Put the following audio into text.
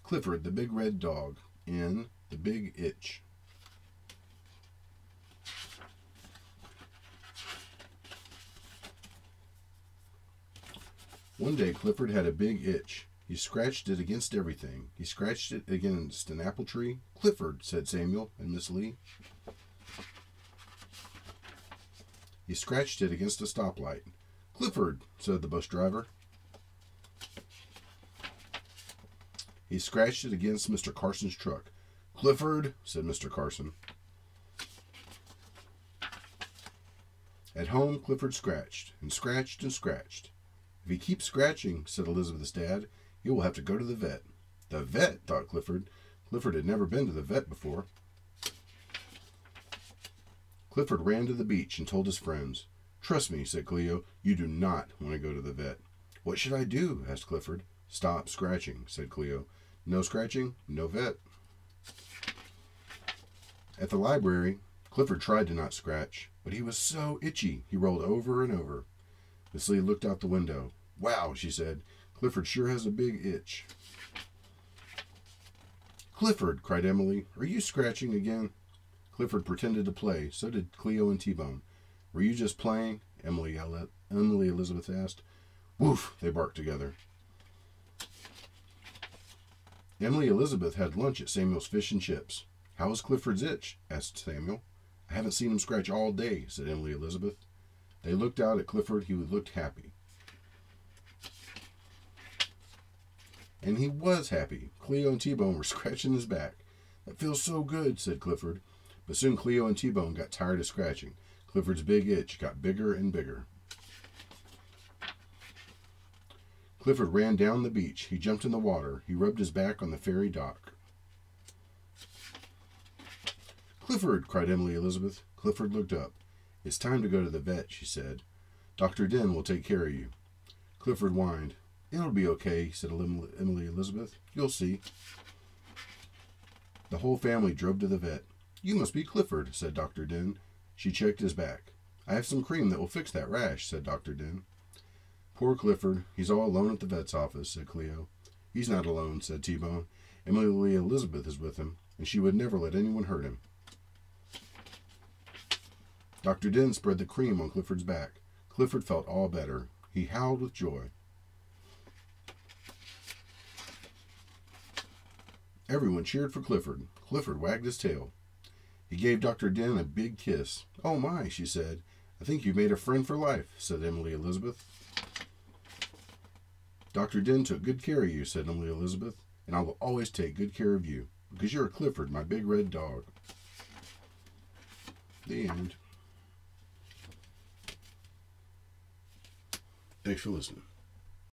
Clifford, the Big Red Dog, in The Big Itch. One day Clifford had a big itch. He scratched it against everything. He scratched it against an apple tree. Clifford, said Samuel and Miss Lee. He scratched it against a stoplight. Clifford, said the bus driver. He scratched it against Mr. Carson's truck. Clifford, said Mr. Carson. At home, Clifford scratched and scratched and scratched. If he keeps scratching, said Elizabeth's dad, he will have to go to the vet. The vet, thought Clifford. Clifford had never been to the vet before. Clifford ran to the beach and told his friends. Trust me, said Cleo, you do not want to go to the vet. What should I do? Asked Clifford. Stop scratching, said Cleo. No scratching, no vet. At the library, Clifford tried to not scratch, but he was so itchy he rolled over and over. Miss Lee looked out the window. Wow, she said. Clifford sure has a big itch. Clifford, cried Emily, are you scratching again? Clifford pretended to play. So did Cleo and T-Bone. Were you just playing? Emily Elizabeth asked. Woof, they barked together. Emily Elizabeth had lunch at Samuel's Fish and Chips. How is Clifford's itch? Asked Samuel. I haven't seen him scratch all day, said Emily Elizabeth. They looked out at Clifford. He looked happy. And he was happy. Cleo and T-Bone were scratching his back. That feels so good, said Clifford. But soon Cleo and T-Bone got tired of scratching. Clifford's big itch got bigger and bigger. Clifford ran down the beach. He jumped in the water. He rubbed his back on the ferry dock. Clifford, cried Emily Elizabeth. Clifford looked up. It's time to go to the vet, she said. Dr. Den will take care of you. Clifford whined. It'll be okay, said Emily Elizabeth. You'll see. The whole family drove to the vet. You must be Clifford, said Dr. Den. She checked his back. I have some cream that will fix that rash, said Dr. Den. Poor Clifford. He's all alone at the vet's office, said Cleo. He's not alone, said T-Bone. Emily Elizabeth is with him, and she would never let anyone hurt him. Dr. Den spread the cream on Clifford's back. Clifford felt all better. He howled with joy. Everyone cheered for Clifford. Clifford wagged his tail. He gave Dr. Den a big kiss. Oh my, she said. I think you've made a friend for life, said Emily Elizabeth. Dr. Den took good care of you, said Emily Elizabeth, and I will always take good care of you, because you're a Clifford, my big red dog. The end. Thanks for listening.